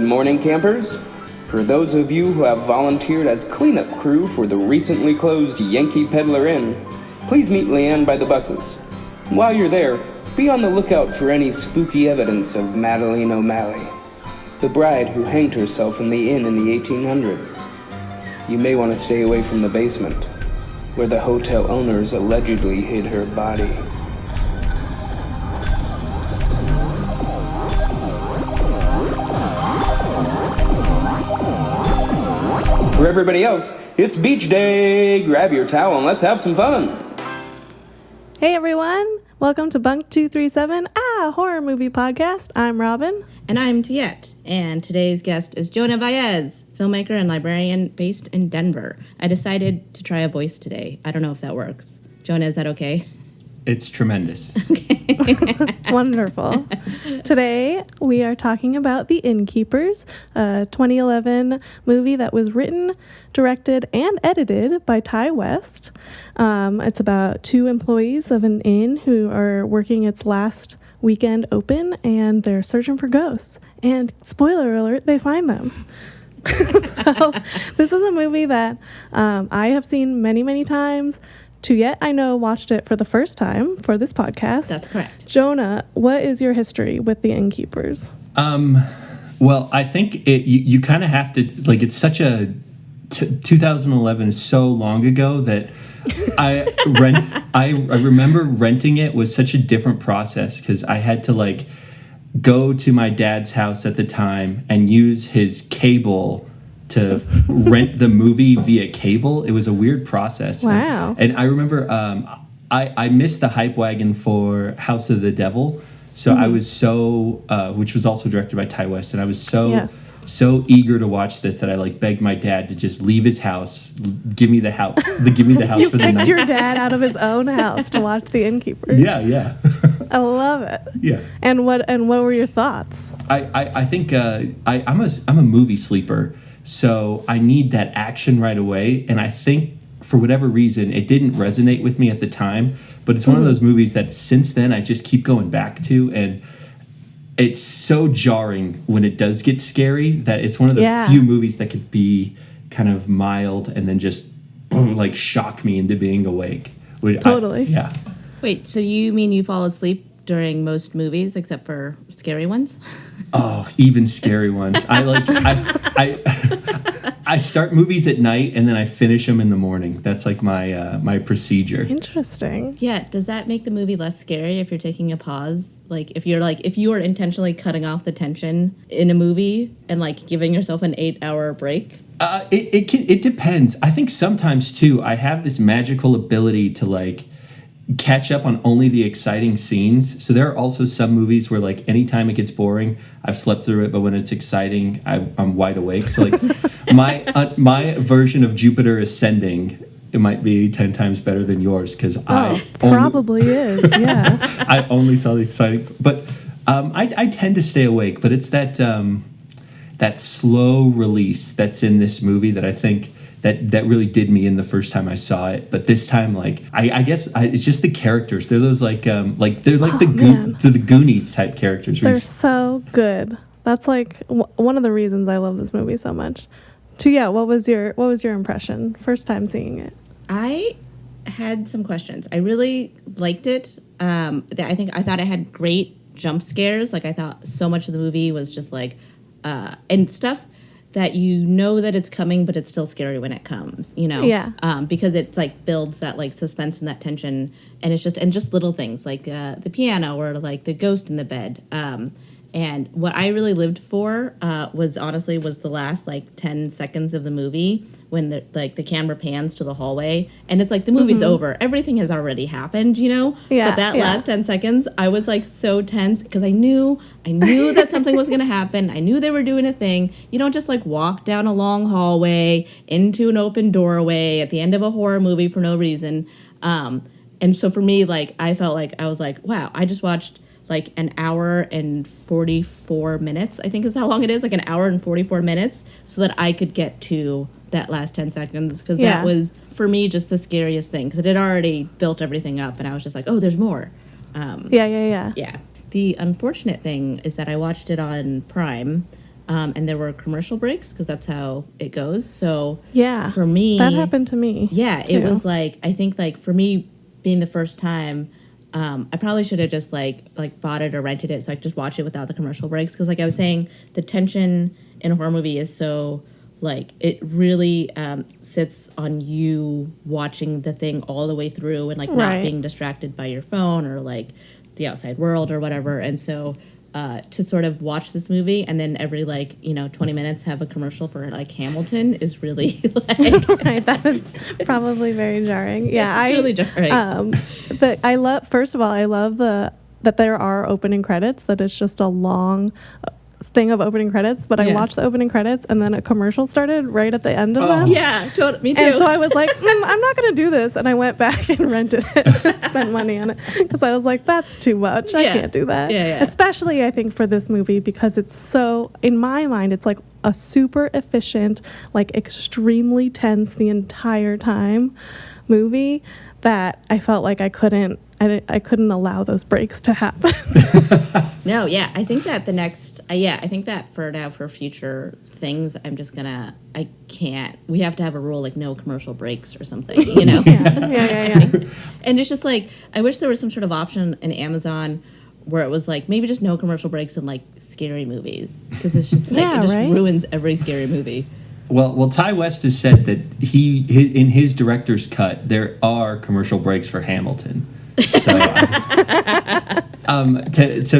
morning, campers. For those of you who have volunteered as cleanup crew for the recently closed Yankee Peddler Inn, please meet Leanne by the buses. While you're there, be on the lookout for any spooky evidence of Madeline O'Malley, the bride who hanged herself in the inn in the 1800s. You may want to stay away from the basement, where the hotel owners allegedly hid her body. For everybody else, it's beach day! Grab your towel and let's have some fun! Hey everyone! Welcome to Bunk 237, horror movie podcast. I'm Robin. And I'm Tuyet. And today's guest is Jonah Vallez, filmmaker and librarian based in Denver. I decided to try a voice today. I don't know if that works. Jonah, is that okay? It's tremendous. Okay. Wonderful. Today, we are talking about The Innkeepers, a 2011 movie that was written, directed, and edited by Ty West. It's about two employees of an inn who are working its last weekend open, and they're searching for ghosts. And spoiler alert, they find them. So this is a movie that I have seen many, many times. Tuyet, I know, watched it for the first time for this podcast. That's correct. Jonah, what is your history with The Innkeepers? Well, I think you kind of have to, like, it's such a 2011 is so long ago that I remember renting it was such a different process because I had to, like, go to my dad's house at the time and use his cable to rent the movie via cable. It was a weird process. Wow. And I remember I missed the hype wagon for House of the Devil. So I was so, which was also directed by Ty West, and I was so eager to watch this that I like begged my dad to just leave his house, give me the house for the night. You picked your dad out of his own house to watch The Innkeepers. Yeah. I love it. Yeah. And what were your thoughts? I think I'm a movie sleeper. So I need that action right away. And I think for whatever reason, it didn't resonate with me at the time. But it's one of those movies that since then I just keep going back to. And it's so jarring when it does get scary that it's one of the few movies that could be kind of mild and then just like shock me into being awake. Totally. Yeah. Wait, so you mean you fall asleep during most movies except for scary ones? Oh, even scary ones. I start movies at night and then I finish them in the morning. That's like my procedure. Interesting. Yeah. Does that make the movie less scary if you're taking a pause? Like if you are intentionally cutting off the tension in a movie and like giving yourself an 8-hour break? It depends. I think sometimes too I have this magical ability to like catch up on only the exciting scenes. So there are also some movies where like anytime it gets boring, I've slept through it, but when it's exciting, I'm wide awake. So like my version of Jupiter Ascending, it might be 10 times better than yours because probably is. Yeah. I only saw the exciting, but I tend to stay awake. But it's that slow release that's in this movie that I think that really did me in the first time I saw it. But this time, like, I guess it's just the characters. They're those they're like the Goonies type characters. They're so good. That's like one of the reasons I love this movie so much. What was your impression first time seeing it? I had some questions. I really liked it. I thought it had great jump scares. Like I thought so much of the movie was just like and stuff that you know that it's coming, but it's still scary when it comes, you know? Yeah. Because it's like builds that like suspense and that tension, and it's just little things like the piano or like the ghost in the bed. And what I really lived for was the last like 10 seconds of the movie when the camera pans to the hallway and it's like the movie's over. Everything has already happened, you know? Yeah. But that last 10 seconds, I was like so tense because I knew that something was going to happen. I knew they were doing a thing. You don't just like walk down a long hallway into an open doorway at the end of a horror movie for no reason. And so for me, like, I felt like I was like, wow, I just watched like an hour and 44 minutes, I think is how long it is, like an hour and 44 minutes, so that I could get to that last 10 seconds, because that was, for me, just the scariest thing, because it had already built everything up, and I was just like, oh, there's more. Yeah. Yeah. The unfortunate thing is that I watched it on Prime, and there were commercial breaks because that's how it goes. So Yeah. for me, that happened to me. yeah, it too. was like, I think like for me being the first time, I probably should have just like bought it or rented it so I could just watch it without the commercial breaks. Because like I was saying, the tension in a horror movie is so like it really sits on you watching the thing all the way through and like not Right. being distracted by your phone or like the outside world or whatever. And so to sort of watch this movie and then every 20 minutes have a commercial for like Hamilton is really like Right, that is probably very jarring. Yeah, it's really jarring. I love. First of all, I love that there are opening credits. That it's just a long thing of opening credits. But I Yeah. watched the opening credits, and then a commercial started right at the end of them. Yeah, me too. And so I was like, I'm not going to do this. And I went back and rented it, spent money on it. Because I was like, that's too much. I Yeah. can't do that. Yeah. Especially, I think, for this movie, because it's so, in my mind, it's like a super efficient, like extremely tense the entire time movie that I felt like I couldn't allow those breaks to happen. No, yeah, I think that I think that for future things, I can't. We have to have a rule like no commercial breaks or something, you know? Yeah. And it's just like, I wish there was some sort of option in Amazon where it was like maybe just no commercial breaks in like scary movies because it's just like Yeah, it just right? ruins every scary movie. Well, Ty West has said that in his director's cut there are commercial breaks for Hamilton. So,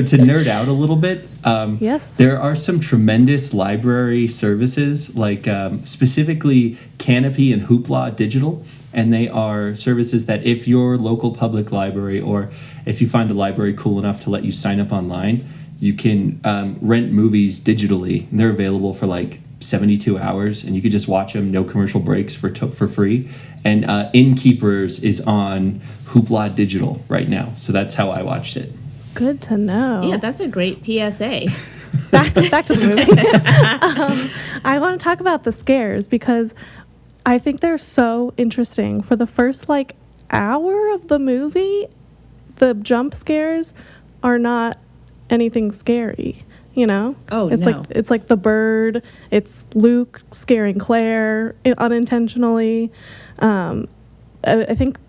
to nerd out a little bit, Yes. there are some tremendous library services like specifically Canopy and Hoopla Digital, and they are services that if your local public library or if you find a library cool enough to let you sign up online, you can rent movies digitally. They're available for like 72 hours, and you could just watch them, no commercial breaks for free. And Innkeepers is on Hoopla Digital right now, so that's how I watched it. Good to know. Yeah, that's a great PSA. back to the movie. I want to talk about the scares because I think they're so interesting. For the first hour of the movie, the jump scares are not anything scary. You know? Oh, it's no. it's like the bird. It's Luke scaring Claire unintentionally. I think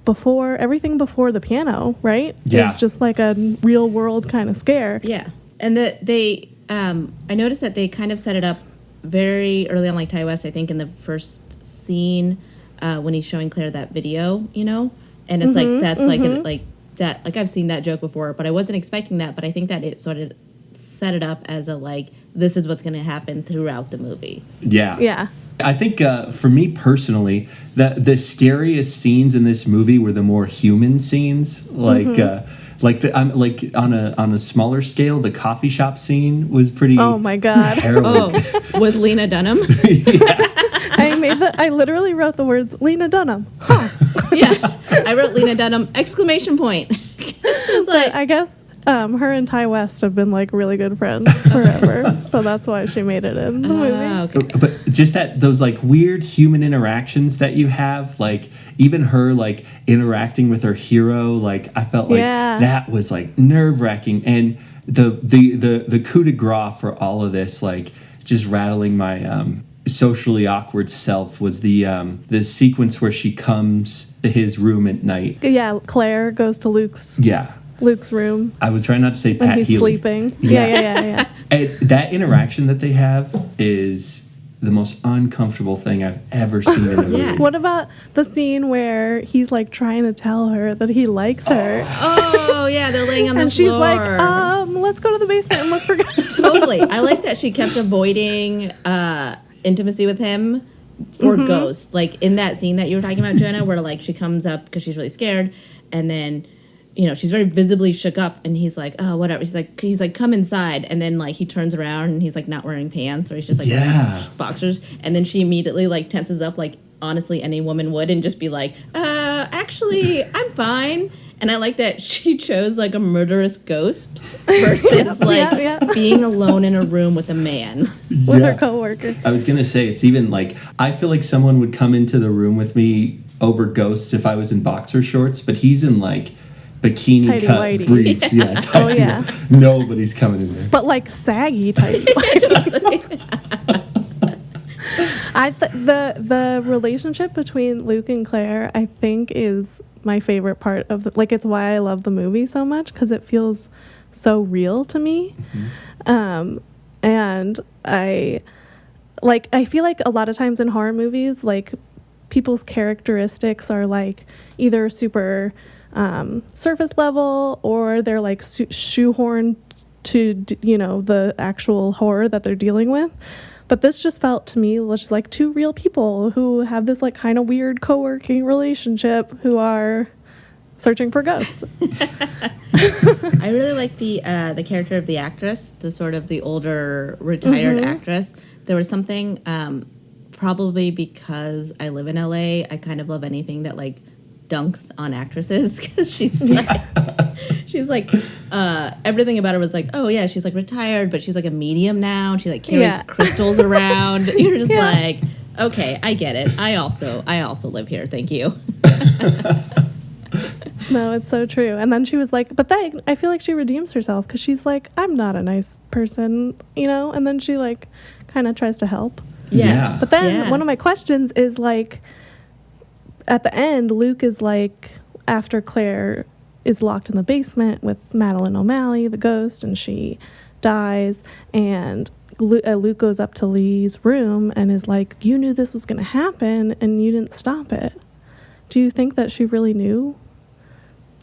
everything before the piano, right? Yeah. Is just like a real world kind of scare. Yeah, and I noticed that they kind of set it up very early on, like Ty West, I think, in the first scene when he's showing Claire that video, you know, and it's like that's like I've seen that joke before, but I wasn't expecting that. But I think that it sort of set it up as this is what's going to happen throughout the movie. Yeah. I think for me personally, the scariest scenes in this movie were the more human scenes, on a smaller scale. The coffee shop scene was pretty. Oh my God. harrowing. Oh, with Lena Dunham. I literally wrote the words Lena Dunham. Huh. Yeah, I wrote Lena Dunham ! But I guess her and Ty West have been really good friends forever, so that's why she made it in the movie. Okay. But just those weird human interactions that you have, even her interacting with her hero, I felt that was nerve wracking, and the coup de grace for all of this, just rattling my socially awkward self was the sequence where she comes to his room at night. Yeah, Claire goes to Luke's room. I was trying not to say when Pat he's Healy. sleeping. Yeah. And that interaction that they have is the most uncomfortable thing I've ever seen in a movie. Yeah. What about the scene where he's trying to tell her that he likes her? Oh yeah, they're laying on the And floor. she's like, let's go to the basement and look for guys. Totally. I like that she kept avoiding intimacy with him for ghosts. In that scene that you were talking about, Jonah, where she comes up because she's really scared, and then she's very visibly shook up, and he's like, oh, whatever. He's like, come inside, and then he turns around and he's not wearing pants, or he's just wearing boxers, and then she immediately tenses up honestly any woman would, and just be like, actually, I'm fine. And I like that she chose a murderous ghost versus being alone in a room with a man. With her coworker. I was gonna say it's even I feel like someone would come into the room with me over ghosts if I was in boxer shorts, but he's in bikini Tighty cut whities. briefs. Yeah, Oh, yeah. Nobody's coming in there. But like saggy type. The relationship between Luke and Claire, I think, is my favorite part of it's why I love the movie so much, because it feels so real to me. And I feel like a lot of times in horror movies, like people's characteristics are like either super surface level, or they're like shoehorned to the actual horror that they're dealing with. But this just felt to me just like two real people who have this like kind of weird co-working relationship who are searching for ghosts. I really like the character of the actress, the sort of the older retired actress. There was something, probably because I live in LA, I kind of love anything that like dunks on actresses, because she's like everything about her was like, oh yeah, she's like retired, but she's like a medium now, and she like carries crystals around. You're just like, okay, I get it. I also live here, thank you. No, it's so true. And then she was like, but then I feel like she redeems herself, because she's like, I'm not a nice person, and then she like kind of tries to help. Yeah. But then one of my questions is like, at the end, Luke is like, after Claire is locked in the basement with Madeline O'Malley, the ghost, and she dies, and Luke goes up to Lee's room and is like, you knew this was going to happen and you didn't stop it. Do you think that she really knew,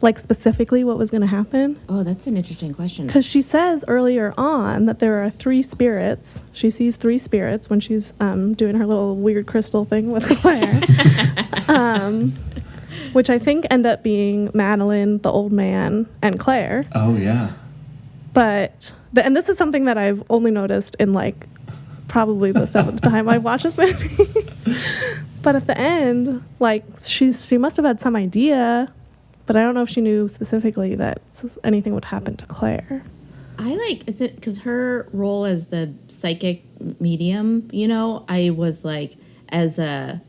like, specifically what was going to happen? Oh, that's an interesting question. Because she says earlier on that there are 3 spirits. She sees 3 spirits when she's doing her little weird crystal thing with Claire. Which I think end up being Madeline, the old man, and Claire. Oh, yeah. But, and this is something that I've only noticed in, like, probably the 7th time I watched this movie. But at the end, like, she must have had some idea, but I don't know if she knew specifically that anything would happen to Claire. I like it's because her role as the psychic medium, I was like, as a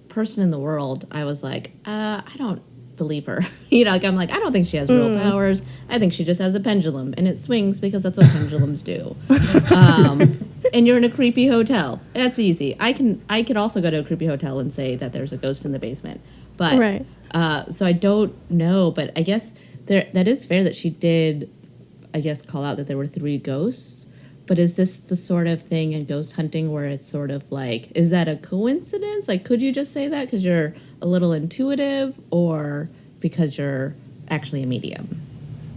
person in the world, I was like, I don't believe her. I'm like, I don't think she has real powers. I think she just has a pendulum, and it swings because that's what pendulums do. And you're in a creepy hotel. That's easy. I could also go to a creepy hotel and say that there's a ghost in the basement. But right. So I don't know, but I guess that is fair that she did, I guess, call out that there were 3 ghosts. But is this the sort of thing in ghost hunting where it's sort of like, is that a coincidence? Like, could you just say that because you're a little intuitive, or because you're actually a medium?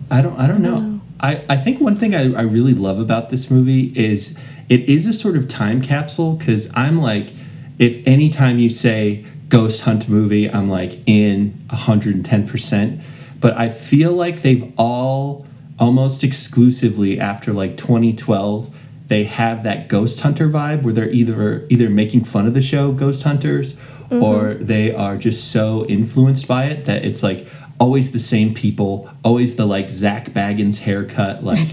I don't know. I think one thing I really love about this movie is it is a sort of time capsule, because I'm like, if any time you say ghost hunt movie, I'm like in 110%. But I feel like they've all almost exclusively after like 2012, they have that ghost hunter vibe where they're either making fun of the show Ghost Hunters, or they are just so influenced by it that it's like always the same people, always the like Zach Baggins haircut, like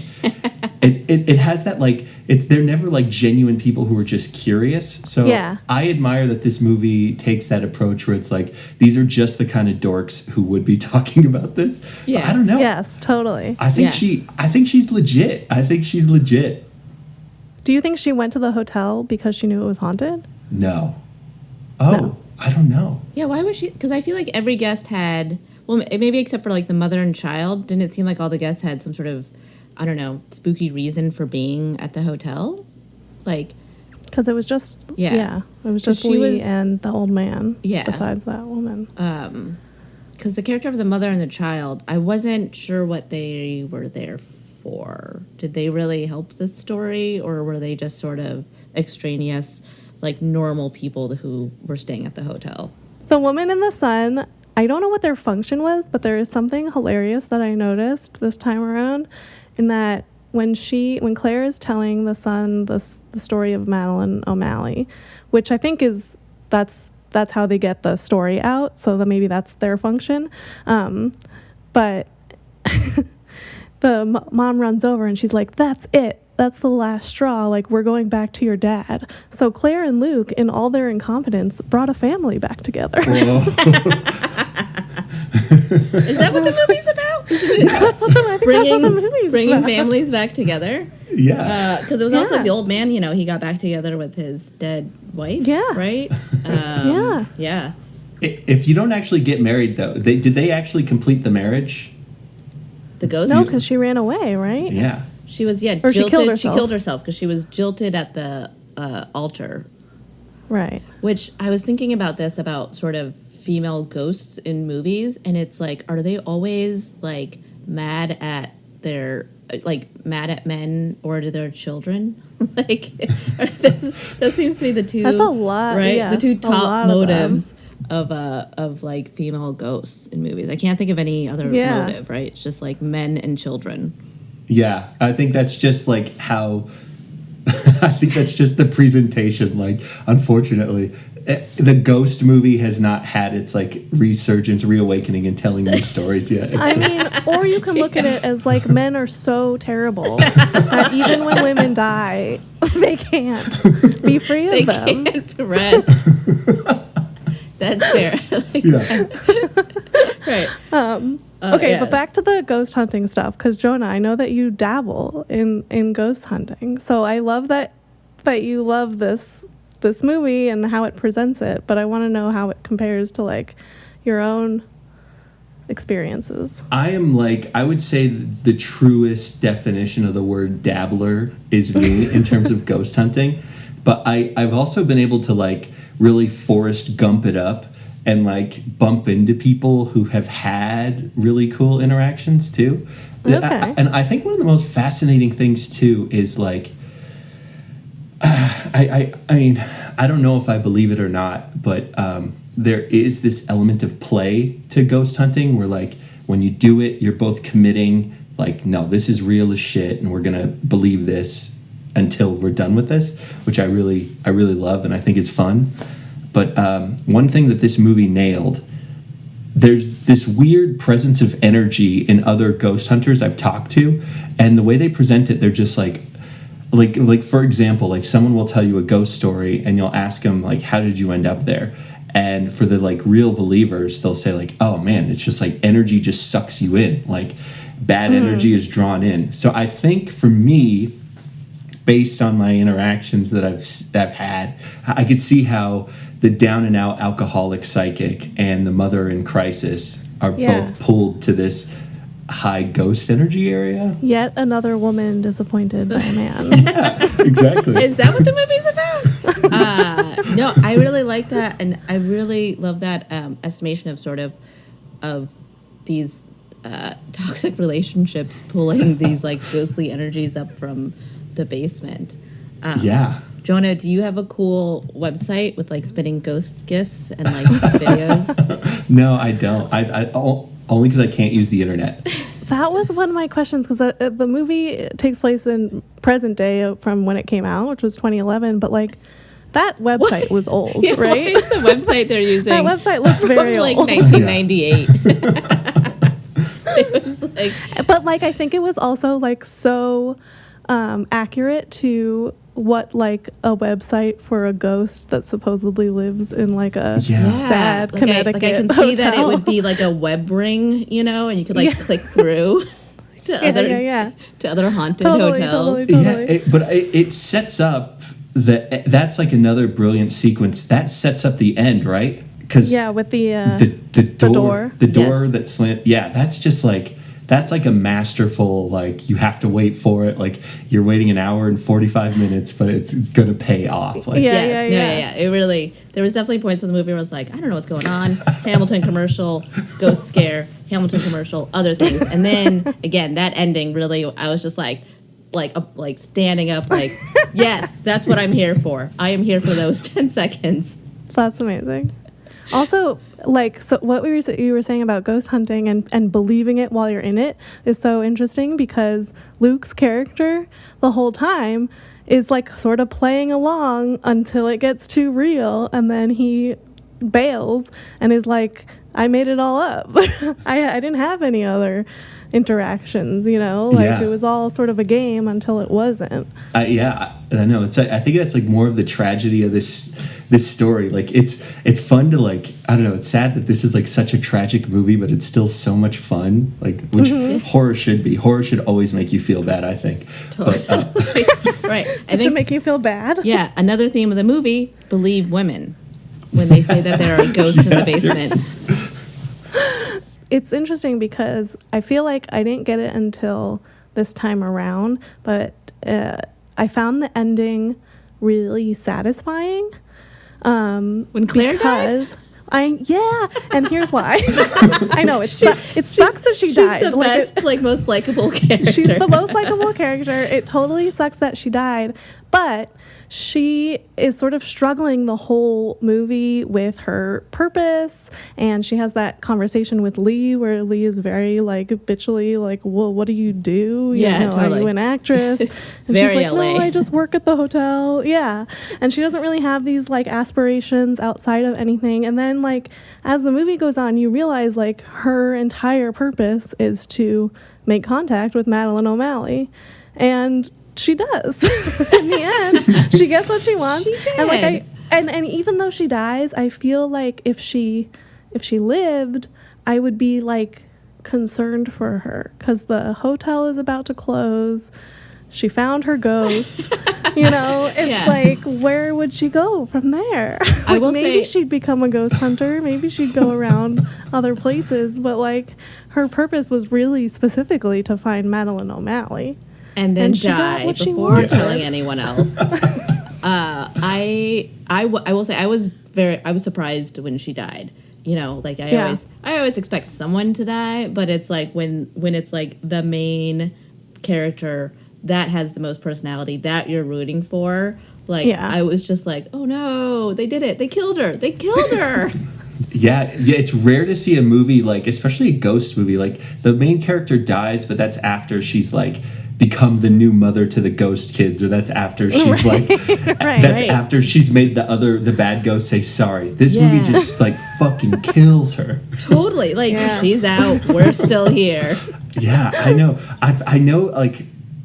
it has that like they're never like genuine people who are just curious. So yeah. I admire that this movie takes that approach where it's like these are just the kind of dorks who would be talking about this. Yeah. But I don't know. Yes, totally. I think she's legit. I think she's legit. Do you think she went to the hotel because she knew it was haunted? No. Oh, no. I don't know. Yeah, why was she? Because I feel like every guest had, well, maybe except for like the mother and child, didn't it seem like all the guests had some sort of, I don't know, spooky reason for being at the hotel? Like, because it was just, it was just Lee and the old man, besides that woman. Because the character of the mother and the child, I wasn't sure what they were there for. Did they really help the story, or were they just sort of extraneous, like normal people who were staying at the hotel? The woman and the son, I don't know what their function was, but there is something hilarious that I noticed this time around, in that when Claire is telling the son the story of Madeline O'Malley, which I think is that's how they get the story out, so that maybe that's their function, but the mom runs over and she's like, that's it. That's the last straw. Like, we're going back to your dad. So Claire and Luke, in all their incompetence, brought a family back together. Is that what the movie's about? That's what the movie's bringing about. families back together. Yeah. Because it was also like the old man. He got back together with his dead wife. Yeah. Right. Yeah. If you don't actually get married, though, did they actually complete the marriage? The ghost. No, because she ran away, right? Yeah. She was Or jilted. she killed herself. She killed herself because she was jilted at the altar. Right. Which I was thinking about this about sort of female ghosts in movies, and it's like, are they always like mad at men or to their children? Like, that seems to be the two. That's a lot, right? yeah, The two a top lot of motives of like female ghosts in movies. I can't think of any other motive. Right? It's just like men and children. Yeah, I think that's just like how. I think that's just the presentation. Like, unfortunately, the Ghost movie has not had its like resurgence, reawakening, and telling these stories yet. Or you can look at it as like men are so terrible that even when women die, they can't be free of them. They can't rest. That's fair. Right. Okay, but back to the ghost hunting stuff, because Jonah, I know that you dabble in ghost hunting, so I love that you love this movie and how it presents it, but I want to know how it compares to like your own experiences. I would say the truest definition of the word dabbler is me in terms of ghost hunting, but I've also been able to like really Forrest Gump it up and like bump into people who have had really cool interactions too. Okay. And I think one of the most fascinating things too is like, I mean, I don't know if I believe it or not, but there is this element of play to ghost hunting where like when you do it, you're both committing like, no, this is real as shit and we're going to believe this until we're done with this, which I really love and I think is fun. But one thing that this movie nailed, there's this weird presence of energy in other ghost hunters I've talked to, and the way they present it, they're just like for example, like someone will tell you a ghost story and you'll ask them like, how did you end up there? And for the like real believers, they'll say like, oh man, it's just like energy just sucks you in, like bad energy is drawn in. So I think for me, based on my interactions that I've had, I could see how the down and out alcoholic psychic and the mother in crisis are both pulled to this high ghost energy area. Yet another woman disappointed by a man. Yeah, exactly. Is that what the movie's about? No, I really like that, and I really love that estimation of sort of these toxic relationships pulling these like ghostly energies up from the basement. Yeah. Jonah, do you have a cool website with like spinning ghost gifts and like videos? No, I don't. I only because I can't use the internet. That was one of my questions, because the movie takes place in present day from when it came out, which was 2011, but like that website was old, Yeah, right? what is the website they're using? That website looked very like old. 1998. It was like, But like I think it was also like so accurate to what like a website for a ghost that supposedly lives in like a sad like Connecticut I can hotel. see that it would be like a web ring, and you could like click through to other haunted hotels. Totally. But it sets up that's like another brilliant sequence that sets up the end, right? Because with the door Yes. that slant. Yeah, that's like a masterful, like you have to wait for it. Like you're waiting an hour and 45 minutes, but it's gonna pay off. Like, Yeah. It really, there was definitely points in the movie where I was like, I don't know what's going on. Hamilton commercial, ghost scare, Hamilton commercial, other things. And then again, that ending really, I was just like standing up, like, yes, that's what I'm here for. I am here for those 10 seconds. That's amazing. Also, like, so what you were saying about ghost hunting and believing it while you're in it is so interesting, because Luke's character the whole time is like sort of playing along until it gets too real, and then he bails and is like, I made it all up. I didn't have any other interactions, you know? Like, Yeah. it was all sort of a game until it wasn't. I know. I think that's like more of the tragedy of this story. Like it's fun to like, I don't know. It's sad that this is like such a tragic movie, but it's still so much fun. Like, which horror should be. Horror should always make you feel bad, I think. Totally. But Right. It should make you feel bad. Yeah, another theme of the movie, believe women when they say that there are ghosts in the basement. It's interesting because I feel like I didn't get it until this time around, but I found the ending really satisfying. When Claire died? And here's why. I know it sucks that she died. She's the best, most likable character. She's the most likable character. It totally sucks that she died, but she is sort of struggling the whole movie with her purpose, and she has that conversation with Lee where Lee is very bitchily well, what do you do? Totally. Are you an actress? And Very she's like, LA. no, I just work at the hotel. Yeah. And she doesn't really have these aspirations outside of anything. And then as the movie goes on, you realize her entire purpose is to make contact with Madeline O'Malley. And she does. In the end, she gets what she wants. She did. And even though she dies, I feel like if she lived, I would be concerned for her because the hotel is about to close. She found her ghost. It's where would she go from there? I will maybe say she'd become a ghost hunter. Maybe she'd go around other places. But her purpose was really specifically to find Madeline O'Malley. And then she got die what she before wanted. telling anyone else. I will say I was surprised when she died. I always expect someone to die, but it's when it's the main character that has the most personality that you're rooting for. I was just oh no, they did it. They killed her. Yeah, it's rare to see a movie especially a ghost movie, the main character dies, but that's after she's become the new mother to the ghost kids, or that's after she's after she's made the bad ghost say sorry. This movie just fucking kills her. Totally. She's out, we're still here. Yeah, I know. I know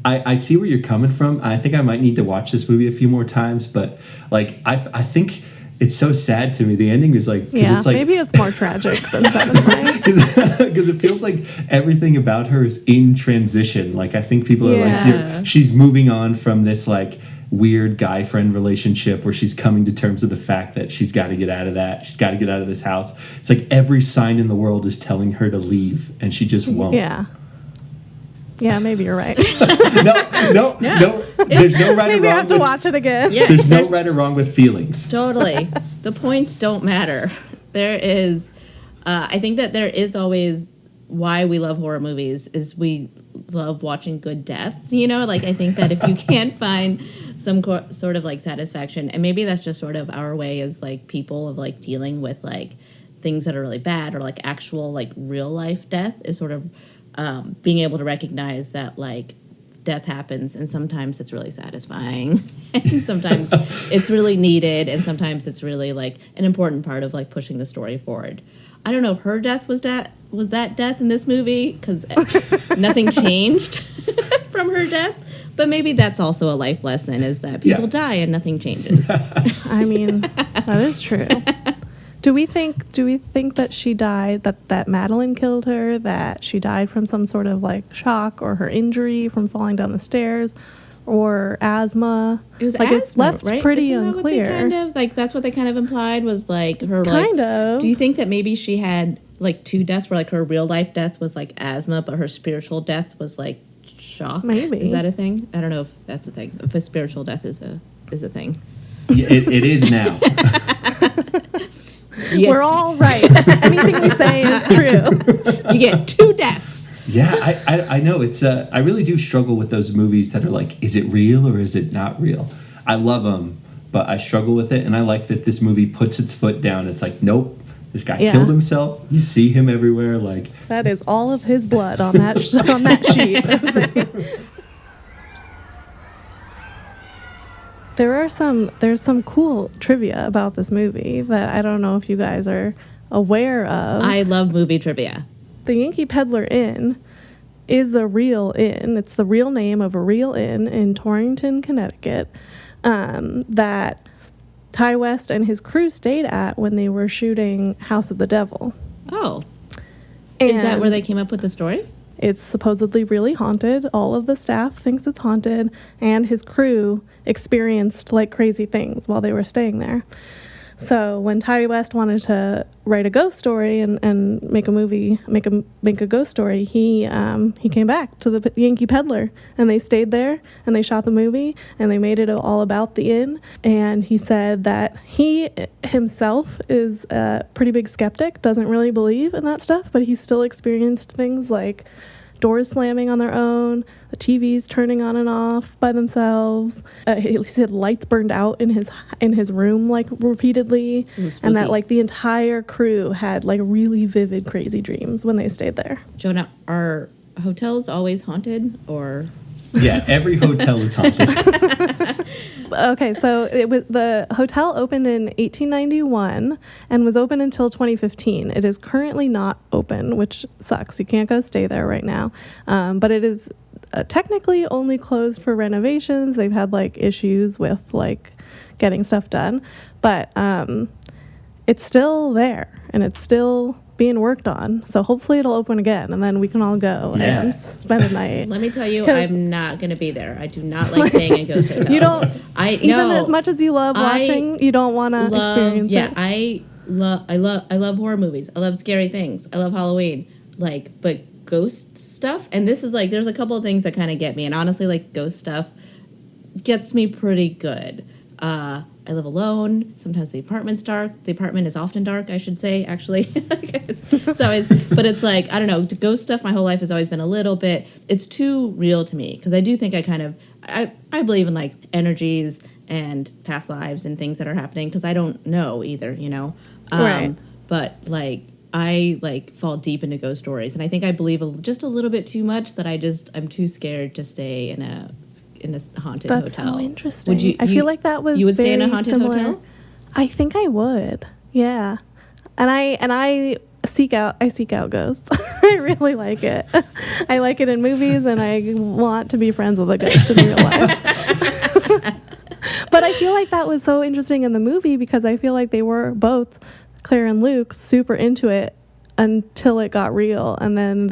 I see where you're coming from. I think I might need to watch this movie a few more times, but I think it's so sad to me. The ending is it's maybe it's more tragic than satisfying. Because it feels like everything about her is in transition. I think people are she's moving on from this weird guy friend relationship where she's coming to terms with the fact that she's got to get out of that. She's got to get out of this house. It's every sign in the world is telling her to leave, and she just won't. Yeah, maybe you're right. No. There's no right or wrong. Maybe I have to watch it again. Yeah, there's no right or wrong with feelings. Totally. The points don't matter. There is, I think that there is always why we love horror movies is we love watching good death. I think that if you can't find some sort of satisfaction, and maybe that's just sort of our way as people of dealing with things that are really bad or actual real life death is sort of being able to recognize that death happens, and sometimes it's really satisfying, and sometimes it's really needed, and sometimes it's really an important part of pushing the story forward. I don't know if her death was that death in this movie because nothing changed from her death, but maybe that's also a life lesson: is that people die and nothing changes. I mean, that is true. Do we think that she died, that Madeline killed her, that she died from some sort of shock or her injury from falling down the stairs or asthma? It was asthma, it's left right? pretty Isn't unclear. That what they that's what they kind of implied was her kind of. Do you think that maybe she had two deaths where her real life death was asthma, but her spiritual death was shock? Maybe. Is that a thing? I don't know if that's a thing. If a spiritual death is a thing. Yeah, it is now. We're all right. Anything we say is true. You get 2 deaths. Yeah, I know. It's I really do struggle with those movies that are is it real or is it not real? I love them, but I struggle with it, and I like that this movie puts its foot down. It's nope, this guy killed himself. You see him everywhere. That is all of his blood on that sheet. There's some cool trivia about this movie that I don't know if you guys are aware of. I love movie trivia. The Yankee Peddler Inn is a real inn. It's the real name of a real inn in Torrington, Connecticut, that Ty West and his crew stayed at when they were shooting House of the Devil. Oh. Is that where And they came up with the story? it's supposedly really haunted. All of the staff thinks it's haunted, and his crew experienced like crazy things while they were staying there. So when Ty West wanted to write a ghost story and make a movie, make a ghost story, he came back to the Yankee Peddler, and they stayed there and they shot the movie and they made it all about the inn. And he said that he himself is a pretty big skeptic, doesn't really believe in that stuff, but he still experienced things like doors slamming on their own, the TVs turning on and off by themselves. He said lights burned out in his room like repeatedly, Ooh, and that spooky. like the entire crew had like really vivid, crazy dreams when they stayed there. Jonah, are hotels always haunted, or? Yeah, every hotel is haunted. Okay, so the hotel opened in 1891 and was open until 2015. It is currently not open, which sucks. You can't go stay there right now. But it is technically only closed for renovations. They've had like issues with like getting stuff done, but it's still there and it's still being worked on. So hopefully it'll open again, and then we can all go Yeah. and spend a night. Let me tell you, 'Cause- I'm not going to be there. I do not like staying in ghost hotels. You don't, even no, as much as you love I watching, you don't want to experience yeah, it. I love horror movies. I love scary things. I love Halloween. Like, but ghost stuff, and this is like, there's a couple of things that kind of get me, and honestly, like ghost stuff gets me pretty good. I live alone. Sometimes the apartment's dark. The apartment is often dark, I should say, actually. It's always, but it's like, I don't know, ghost stuff my whole life has always been a little bit, it's too real to me, because I do think I believe in like energies and past lives and things that are happening, because I don't know either, you know? Right. But like, I like fall deep into ghost stories, and I think I believe just a little bit too much that I'm too scared to stay in a haunted That's hotel. so interesting. Would you? I feel like that was you would stay in a very haunted similar. hotel? I think I would. Yeah, and I seek out ghosts. I really like it. I like it in movies, and I want to be friends with a ghost in real life. But I feel like that was so interesting in the movie, because I feel like they were both, Claire and Luke, super into it until it got real, and then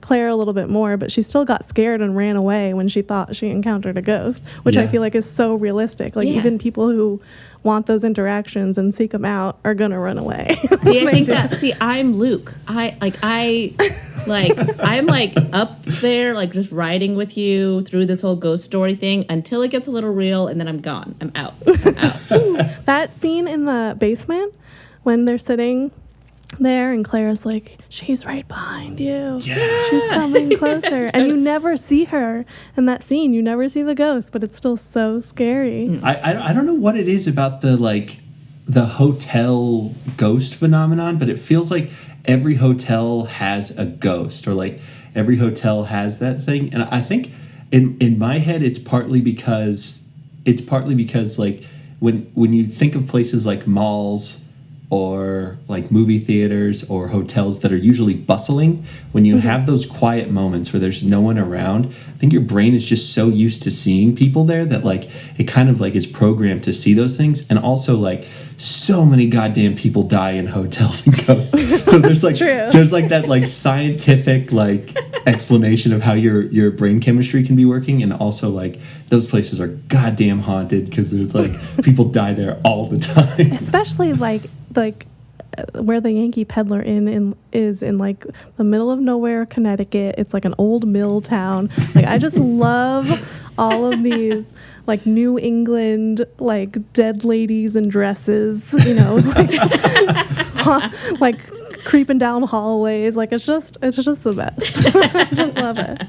Claire a little bit more, but she still got scared and ran away when she thought she encountered a ghost, which I Yeah. feel like is so realistic. Like, Yeah. even people who want those interactions and seek them out are gonna run away. See, I They think do. that. See, I'm Luke. I'm like up there, like just riding with you through this whole ghost story thing until it gets a little real, and then I'm gone. I'm out. That scene in the basement when they're sitting there and Claire's like, she's right behind you. Yeah. She's coming closer. And you never see her in that scene. You never see the ghost, but it's still so scary. I don't know what it is about the hotel ghost phenomenon, but it feels like every hotel has a ghost, or like every hotel has that thing. And I think in my head it's partly because like when you think of places like malls or like movie theaters or hotels that are usually bustling, when you have those quiet moments where there's no one around, I think your brain is just so used to seeing people there that like it kind of like is programmed to see those things. And also like so many goddamn people die in hotels and ghosts. So there's like true. there's like that like scientific like explanation of how your brain chemistry can be working, and also like those places are goddamn haunted because there's like people die there all the time. Especially like where the Yankee Peddler Inn is in like the middle of nowhere, Connecticut. It's like an old mill town. Like, I just love all of these like New England like dead ladies in dresses, you know, like creeping down hallways. Like, it's just the best. I just love it.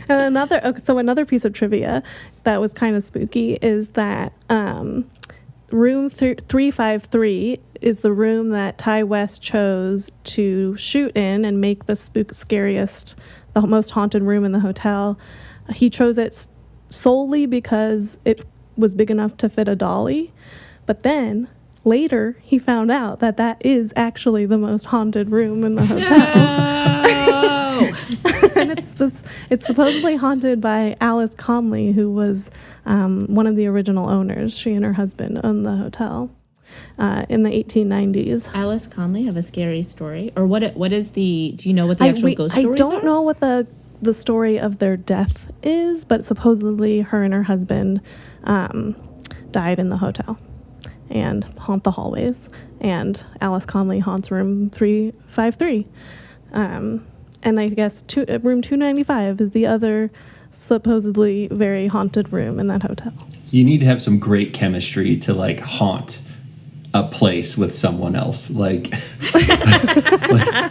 And another piece of trivia that was kind of spooky is that room 353 is the room that Ty West chose to shoot in and make the the most haunted room in the hotel. He chose it solely because it was big enough to fit a dolly. But then later he found out that is actually the most haunted room in the hotel. And it's supposedly haunted by Alice Conley, who was one of the original owners. She and her husband owned the hotel in the 1890s. Alice Conley have a scary story, or what is the? Do you know what the actual ghost stories are? I don't know what the story of their death is, but supposedly her and her husband died in the hotel and haunt the hallways. And Alice Conley haunts room 353. And I guess room 295 is the other supposedly very haunted room in that hotel. You need to have some great chemistry to like haunt a place with someone else. Like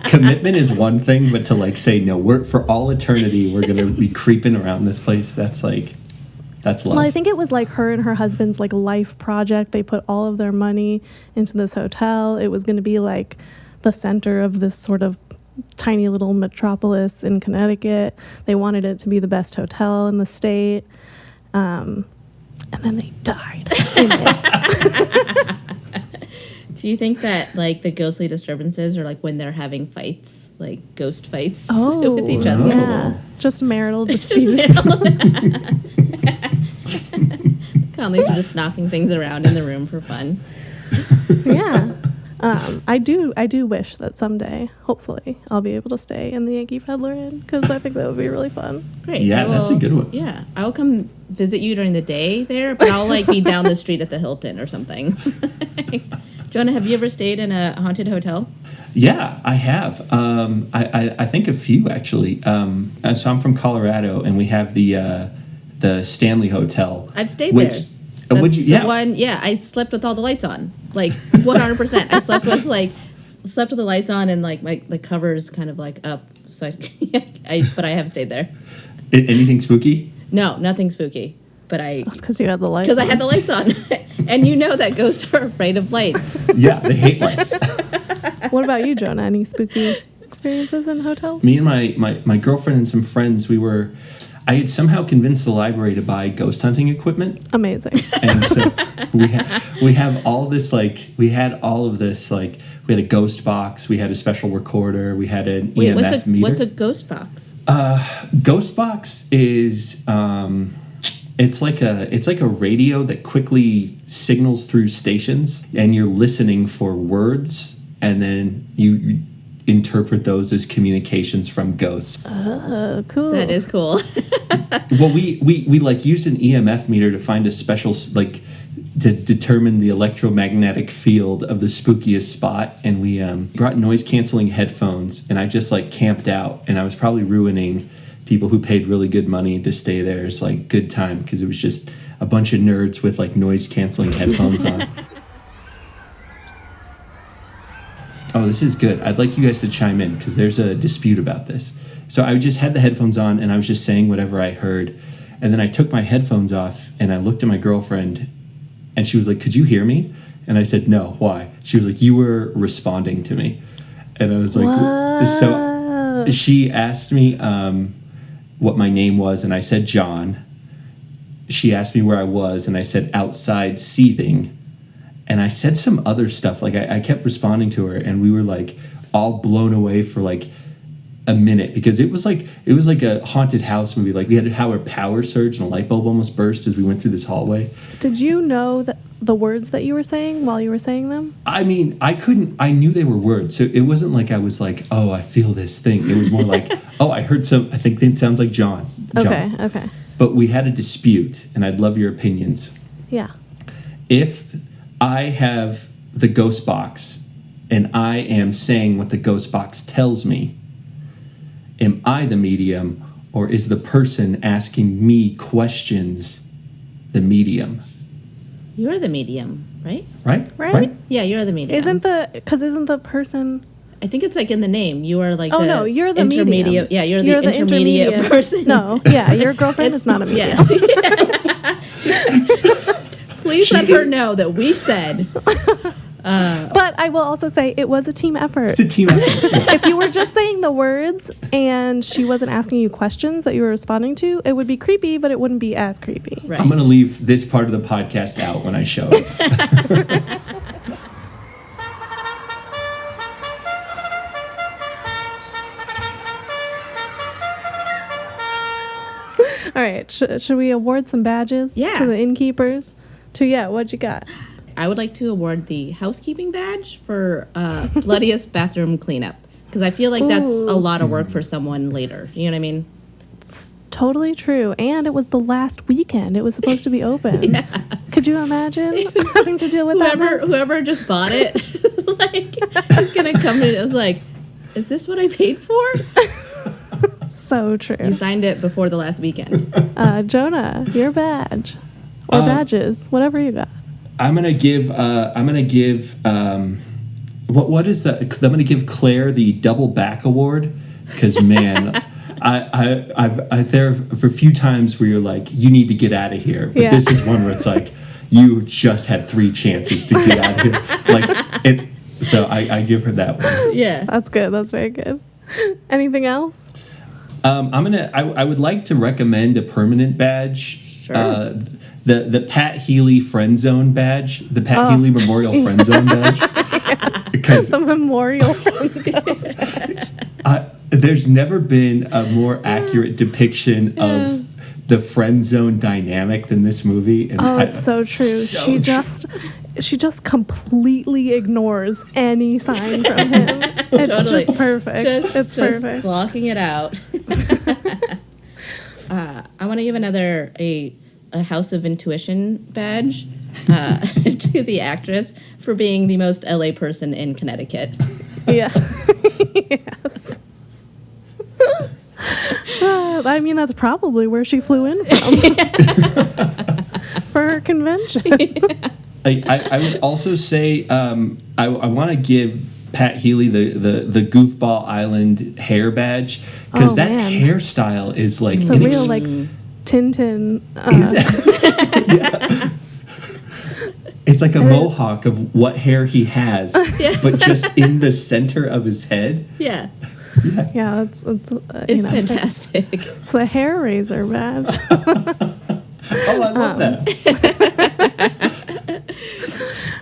commitment is one thing, but to like say no, we're for all eternity we're gonna be creeping around this place, that's love. Well, I think it was like her and her husband's like life project. They put all of their money into this hotel. It was going to be like the center of this sort of tiny little metropolis in Connecticut. They wanted it to be the best hotel in the state. And then they died in it. Do you think that like the ghostly disturbances are like when they're having fights, like ghost fights with each other? Yeah, just marital disputes. Conleys are just knocking things around in the room for fun. Yeah. I do wish that someday, hopefully, I'll be able to stay in the Yankee Peddler Inn, because I think that would be really fun. Great. Yeah, that's a good one. Yeah, I will come visit you during the day there, but I'll like be down the street at the Hilton or something. Jonah, have you ever stayed in a haunted hotel? Yeah, I have. I think a few actually. So I'm from Colorado, and we have the Stanley Hotel. I've stayed there. That's Would you? Yeah. The one, yeah, I slept with all the lights on, like 100%. I slept with the lights on and like my covers kind of like up. So but I have stayed there. Anything spooky? No, nothing spooky. But That's because you had the lights. Because I had the lights on, and you know that ghosts are afraid of lights. Yeah, they hate lights. What about you, Jonah? Any spooky experiences in hotels? Me and my girlfriend and some friends, I had somehow convinced the library to buy ghost hunting equipment. Amazing. And so we have all this we had a ghost box, we had a special recorder, we had an EMF meter. What's a ghost box? Ghost box is it's like a radio that quickly signals through stations, and you're listening for words, and then you interpret those as communications from ghosts. Oh, cool. That is cool. Well, we like used an EMF meter to find a special to determine the electromagnetic field of the spookiest spot, and we brought noise canceling headphones, and I just like camped out, and I was probably ruining people who paid really good money to stay there. It's like good time because it was just a bunch of nerds with like noise canceling headphones on. Oh, this is good. I'd like you guys to chime in because there's a dispute about this. So I just had the headphones on and I was just saying whatever I heard. And then I took my headphones off and I looked at my girlfriend and she was like, "Could you hear me?" And I said, "No, why?" She was like, "You were responding to me." And I was like, what? So she asked me what my name was and I said John. She asked me where I was and I said outside seething. And I said some other stuff, like I kept responding to her, and we were like all blown away for like a minute because it was like a haunted house movie. Like we had how our power surged and a light bulb almost burst as we went through this hallway. Did you know the words that you were saying while you were saying them? I mean, I knew they were words, so it wasn't like I was like, "Oh, I feel this thing." It was more like, "Oh, I heard I think it sounds like John." Okay. But we had a dispute, and I'd love your opinions. Yeah. If I have the ghost box and I am saying what the ghost box tells me, am I the medium or is the person asking me questions the medium? You're the medium, right? Right? Yeah, you're the medium. Isn't the person... I think it's like in the name. You are like no, you're the intermediate. medium. Yeah, you're the intermediate person. No, yeah, your girlfriend is not a medium. Yeah. Please let her know that we said. But I will also say it was a team effort. It's a team effort. If you were just saying the words and she wasn't asking you questions that you were responding to, it would be creepy, but it wouldn't be as creepy. Right. I'm going to leave this part of the podcast out when I show it. All right. Should we award some badges Yeah. to the innkeepers? Tuyet, what'd you got? I would like to award the housekeeping badge for bloodiest bathroom cleanup. Because I feel like that's a lot of work for someone later. You know what I mean? It's totally true. And it was the last weekend. It was supposed to be open. Could you imagine having to deal with that mess? Whoever just bought it, like, is going to come in and it's like, is this what I paid for? So true. You signed it before the last weekend. Jonah, your badge. Or badges. Whatever you got. I'm gonna give. What is that? I'm gonna give Claire the double back award because man, I've there for a few times where you're like, you need to get out of here, but this is one where it's like, you just had 3 chances to get out of here, like it. So I give her that one. Yeah, that's good. That's very good. Anything else? I would like to recommend a permanent badge. Sure. The Pat Healy Friend Zone badge, the Pat Healy Memorial Friend Zone badge. Because the memorial. there's never been a more accurate depiction of the friend zone dynamic than this movie. And it's so true. She just completely ignores any sign from him. It's Totally. just perfect. It's perfect. Blocking it out. I want to give a House of Intuition badge to the actress for being the most LA person in Connecticut. Yeah. Yes. I mean, that's probably where she flew in from for her convention. I would also say I want to give Pat Healy the Goofball Island hair badge because that hairstyle is like it's a real like Tintin. It's like a mohawk of what hair he has, but just in the center of his head. Yeah. Yeah, it's fantastic. It's the hair razor badge. I love that.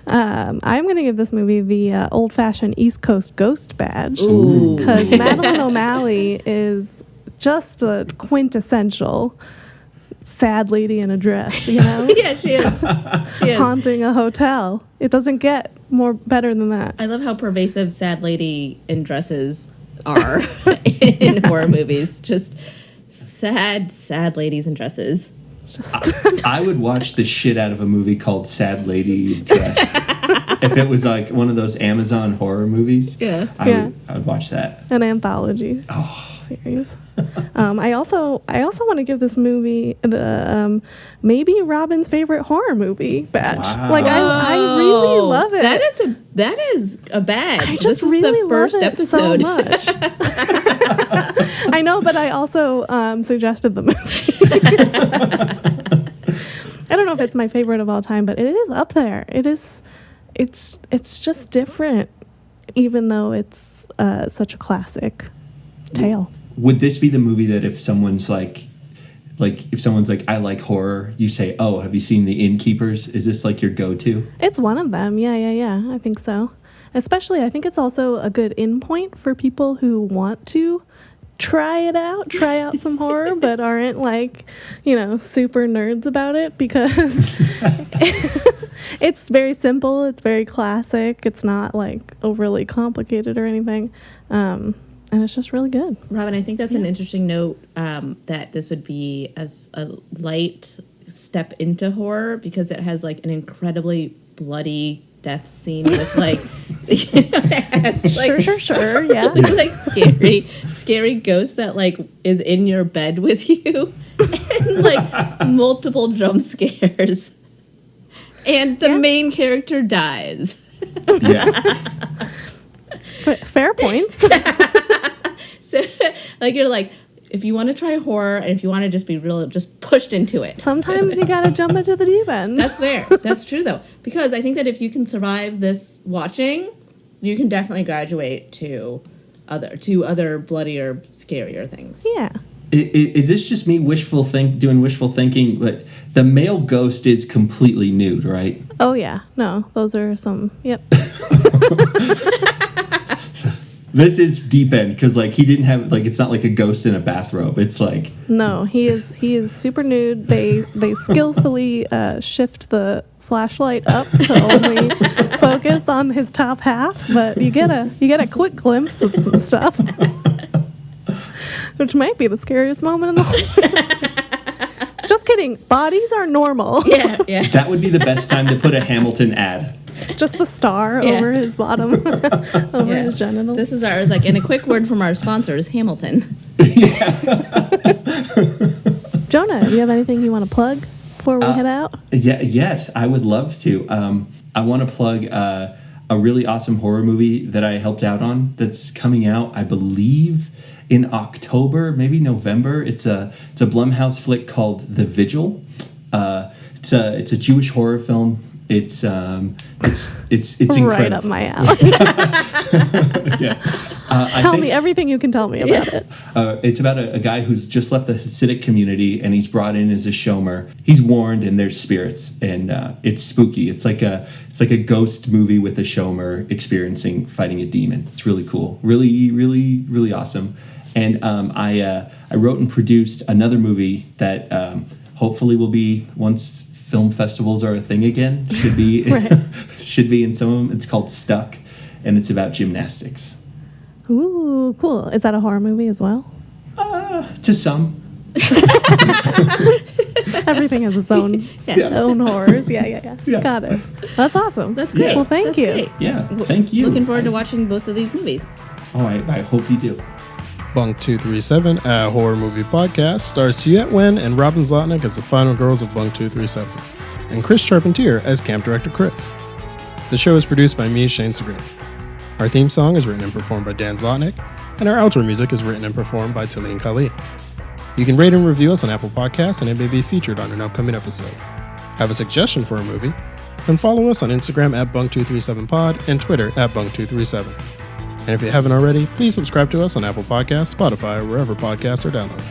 I'm going to give this movie the old-fashioned East Coast Ghost badge because Madeline O'Malley is just a quintessential sad lady in a dress, you know? Yeah, she is. She is. Haunting a hotel. It doesn't get more better than that. I love how pervasive sad lady in dresses are in horror movies. Just sad ladies in dresses. I would watch the shit out of a movie called Sad Lady Dress. If it was like one of those Amazon horror movies, I would watch that. An anthology series. I also want to give this movie the maybe Robin's favorite horror movie badge. Wow. Like I really love it. That is a badge. I just really is the first love it episode. so much. I know, but I also suggested the movie. I don't know if it's my favorite of all time, but it is up there. It's just different, even though it's such a classic tale. Would this be the movie that if someone's like I like horror, you say, oh, have you seen The Innkeepers? Is this like your go-to? It's one of them. Yeah. I think so. Especially, I think it's also a good in point for people who want to try out some horror, but aren't super nerds about it because it's very simple. It's very classic. It's not like overly complicated or anything. And it's just really good. Robin, I think that's an interesting note that this would be as a light step into horror because it has like an incredibly bloody death scene with like, sure, yeah. like scary ghost that like is in your bed with you and like multiple jump scares. And the main character dies. Yeah. Fair points. So, like, you're like, if you want to try horror and if you want to just be real, just pushed into it. Sometimes you gotta jump into the deep end. That's fair. That's true, though. Because I think that if you can survive this watching, you can definitely graduate to other bloodier, scarier things. Yeah. Is this just me doing wishful thinking? But the male ghost is completely nude, right? Oh, yeah. No, those are some, yep. This is deep end because like he didn't have like it's not like a ghost in a bathrobe. It's like No, he is super nude. They skillfully shift the flashlight up to only focus on his top half, but you get a quick glimpse of some stuff, which might be the scariest moment in the whole. Just kidding. Bodies are normal. Yeah, yeah. that would be the best time to put a Hamilton ad. Just the star Yeah. over his bottom, over his genitals. This is ours. Like, and a quick word from our sponsors, Hamilton. Jonah, do you have anything you want to plug before we head out? Yes, I would love to. I want to plug a really awesome horror movie that I helped out on that's coming out, I believe, in October, maybe November. It's a Blumhouse flick called The Vigil. It's a Jewish horror film. It's incredible. Right up my alley. Yeah. Tell me everything you can tell me about it. It's about a guy who's just left the Hasidic community and he's brought in as a shomer. He's warned and there's spirits and it's spooky. It's like a ghost movie with a shomer fighting a demon. It's really cool. Really, really, really awesome. And I wrote and produced another movie that hopefully will be, once film festivals are a thing again, should be should be in some of them. It's called Stuck, and it's about gymnastics. Ooh, cool. Is that a horror movie as well? To some. Everything has its own own horrors. Yeah. Got it. That's awesome. That's great. Well, thank That's you. great. Yeah, thank you. Looking forward to watching both of these movies. Oh, I hope you do. Bunk 237, a horror movie podcast, stars Tuyet and Robin Zlotnick as the final girls of Bunk 237, and Chris Charpentier as camp director Chris. The show is produced by me, Shane Segura. Our theme song is written and performed by Dan Zlotnick, and our outro music is written and performed by Talene Khalid. You can rate and review us on Apple Podcasts, and it may be featured on an upcoming episode. Have a suggestion for a movie? Then follow us on Instagram at Bunk237pod and Twitter at Bunk237. And if you haven't already, please subscribe to us on Apple Podcasts, Spotify, or wherever podcasts are downloaded.